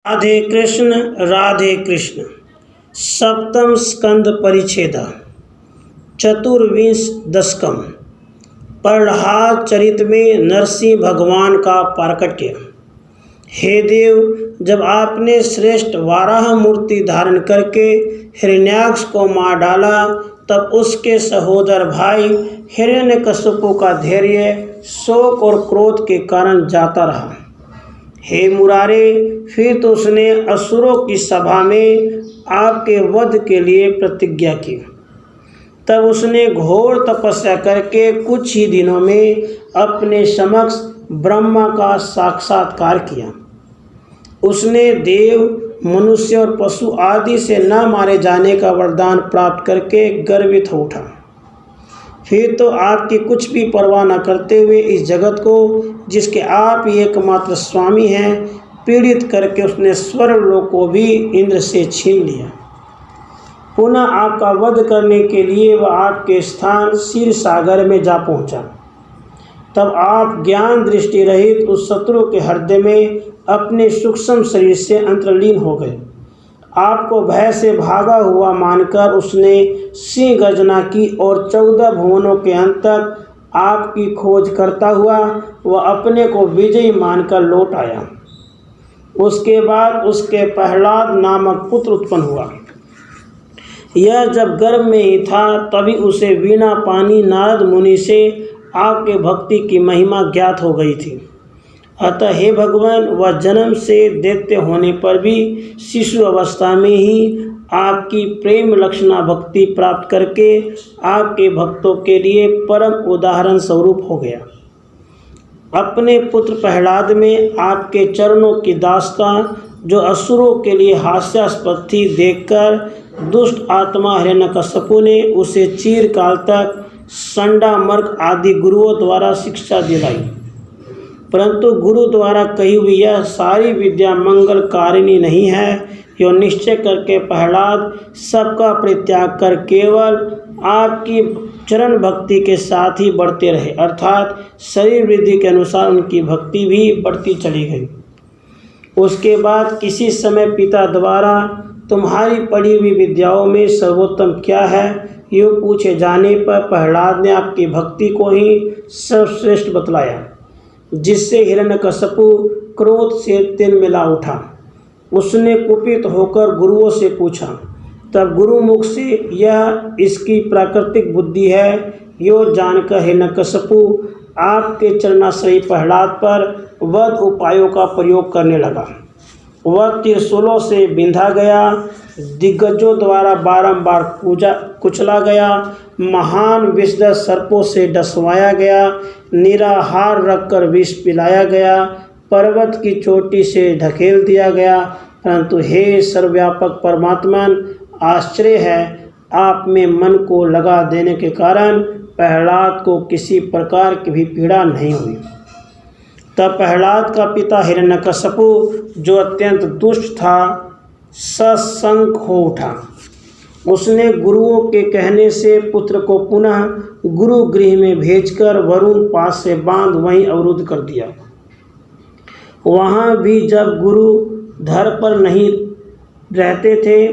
राधे कृष्ण। सप्तम स्कंद परिच्छेद चतुर्विंश दशकम। प्रहलाद चरित में नरसिंह भगवान का प्राकट्य। हे देव, जब आपने श्रेष्ठ वाराह मूर्ति धारण करके हिरण्याक्ष को मार डाला, तब उसके सहोदर भाई हिरण्यकशिपु का धैर्य शोक और क्रोध के कारण जाता रहा। हे मुरारे, फिर तो उसने असुरों की सभा में आपके वध के लिए प्रतिज्ञा की। तब उसने घोर तपस्या करके कुछ ही दिनों में अपने समक्ष ब्रह्मा का साक्षात्कार किया। उसने देव, मनुष्य और पशु आदि से न मारे जाने का वरदान प्राप्त करके गर्वित हो उठा। फिर तो आपकी कुछ भी परवाह न करते हुए इस जगत को, जिसके आप ही एकमात्र स्वामी हैं, पीड़ित करके उसने स्वर्गलोक को भी इंद्र से छीन लिया। पुनः आपका वध करने के लिए वह आपके स्थान क्षीर सागर में जा पहुंचा। तब आप ज्ञान दृष्टि रहित उस शत्रु के हृदय में अपने सूक्ष्म शरीर से अंतर्लीन हो गए। आपको भय से भागा हुआ मानकर उसने सिंह गर्जना की और 14 भुवनों के अंत तक आपकी खोज करता हुआ वह अपने को विजयी मानकर लौट आया। उसके बाद उसके प्रहलाद नामक पुत्र उत्पन्न हुआ। यह जब गर्भ में ही था, तभी उसे वीणा पानी नारद मुनि से आपके भक्ति की महिमा ज्ञात हो गई थी। अतः हे भगवान, वह जन्म से दैत्य होने पर भी शिशु अवस्था में ही आपकी प्रेम लक्षणा भक्ति प्राप्त करके आपके भक्तों के लिए परम उदाहरण स्वरूप हो गया। अपने पुत्र प्रहलाद में आपके चरणों की दास्तां, जो असुरों के लिए हास्यास्पद थी, देखकर दुष्ट आत्मा हिरण्यकशिपु ने उसे चिरकाल तक संडा मर्क आदि गुरुओं द्वारा शिक्षा दिलाई। परंतु गुरु द्वारा कही हुई यह सारी विद्या मंगलकारिणी नहीं है। यो निश्चय करके प्रहलाद सबका परित्याग कर केवल आपकी चरण भक्ति के साथ ही बढ़ते रहे, अर्थात शरीर वृद्धि के अनुसार उनकी भक्ति भी बढ़ती चली गई। उसके बाद किसी समय पिता द्वारा तुम्हारी पढ़ी हुई विद्याओं में सर्वोत्तम क्या है, यूँ पूछे जाने पर प्रहलाद ने आपकी भक्ति को ही सर्वश्रेष्ठ बतलाया, जिससे हिरण्यकशिपु क्रोध से तिलमिला उठा। उसने कुपित होकर गुरुओं से पूछा। तब गुरु मुख से यह इसकी प्राकृतिक बुद्धि है, यो जानकर हिरण्यकशिपु आपके चरणाश्रयी प्रहलाद पर वध उपायों का प्रयोग करने लगा। वह त्रिशूलों से बिंधा गया, दिग्गजों द्वारा बारंबार कुचला गया, महान विषधर सर्पों से डसवाया गया, निराहार रखकर विष पिलाया गया, पर्वत की चोटी से ढकेल दिया गया। परंतु हे सर्वव्यापक परमात्मन, आश्चर्य है, आप में मन को लगा देने के कारण प्रहलाद को किसी प्रकार की भी पीड़ा नहीं हुई। तब प्रहलाद का पिता हिरण्यकशिपु, जो अत्यंत दुष्ट था, सशंक हो उठा। उसने गुरुओं के कहने से पुत्र को पुनः गुरु गृह में भेजकर वरुण पास से बांध वहीं अवरुद्ध कर दिया। वहाँ भी जब गुरु धर पर नहीं रहते थे,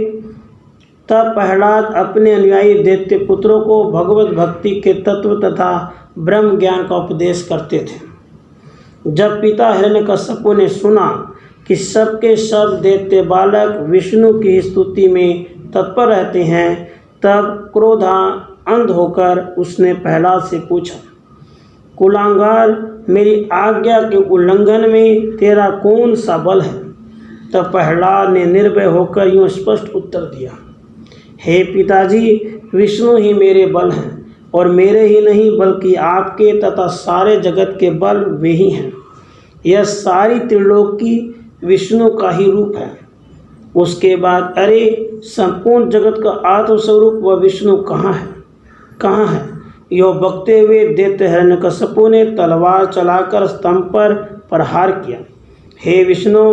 तब प्रहलाद अपने अनुयायी दैत्य पुत्रों को भगवत भक्ति के तत्व तथा ब्रह्म ज्ञान का उपदेश करते थे। जब पिता हिरण्यकशिपु ने सुना कि सबके सब दैत्य बालक विष्णु की स्तुति में तत्पर रहते हैं, तब क्रोधांध होकर उसने प्रहलाद से पूछा, कुलांगार, मेरी आज्ञा के उल्लंघन में तेरा कौन सा बल है? तब प्रहलाद ने निर्भय होकर यूँ स्पष्ट उत्तर दिया, हे पिताजी, विष्णु ही मेरे बल हैं, और मेरे ही नहीं बल्कि आपके तथा सारे जगत के बल वे ही हैं। यह सारी त्रिलोकी विष्णु का ही रूप है। उसके बाद अरे, संपूर्ण जगत का आत्मस्वरूप वह विष्णु कहाँ है? यो बकते हुए दैत्य हिरण्यकशिपु ने तलवार चलाकर स्तंभ पर प्रहार किया। हे विष्णु,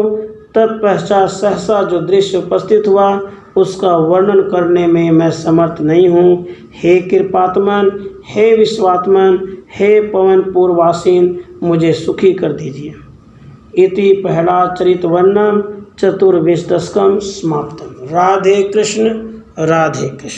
तत्पश्चात सहसा जो दृश्य उपस्थित हुआ, उसका वर्णन करने में मैं समर्थ नहीं हूँ। हे कृपात्मन, हे विश्वात्मन, हे पवन पूर्वासीन, मुझे सुखी कर दीजिए। इति प्रहलाद चरित वर्णन चतुर्विंशतिकं समाप्तम। राधे कृष्ण राधे कृष्ण।